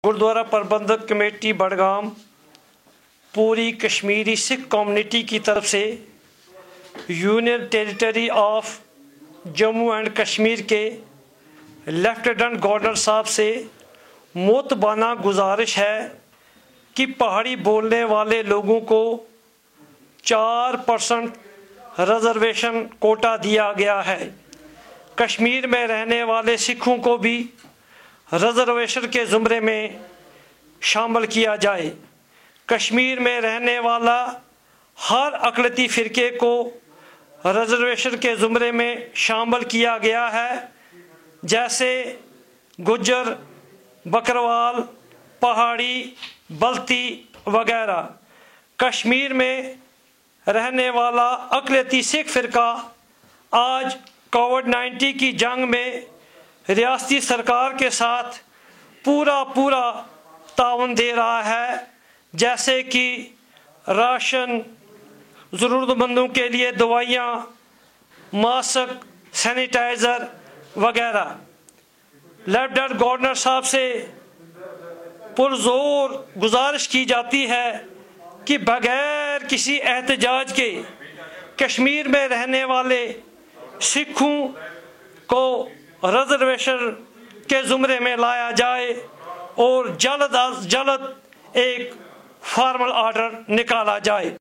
गुरुद्वारा प्रबंधक कमेटी बड़गाम पूरी कश्मीरी सिख कम्युनिटी की तरफ से union territory of Jammu and Kashmir के लेफ्टिनेंट गवर्नर साहब से मोतबाना गुजारिश है कि पहाड़ी बोलने वाले लोगों को 4% रिजर्वेशन कोटा दिया गया है। कश्मीर में रहने वाले सिखों को भी रिजर्वेशन के ज़ुमरे में शामिल किया जाए। कश्मीर में रहने वाला हर अक़लियती फ़िरके को रिजर्वेशन के ज़ुमरे में शामिल किया गया है, जैसे गुज्जर, बकरवाल, पहाड़ी, बल्ती वगैरह। कश्मीर में रहने वाला अक़लियती सिख फ़िरका आज कोविड-19 की जंग में रियासती सरकार के साथ पूरा ताउन दे रहा है, जैसे कि राशन, ज़रूरतमंदों के लिए दवाइयाँ, मास्क, सैनिटाइज़र वगैरह। लेफ्टिनेंट गवर्नर साहब से पुरज़ोर गुजारिश की जाती है कि बगैर किसी एहतजाज के कश्मीर में रहने वाले सिखों को रिजर्वेशन के ज़ुमरे में लाया जाए और जल्द अज जल्द एक फॉर्मल आर्डर निकाला जाए।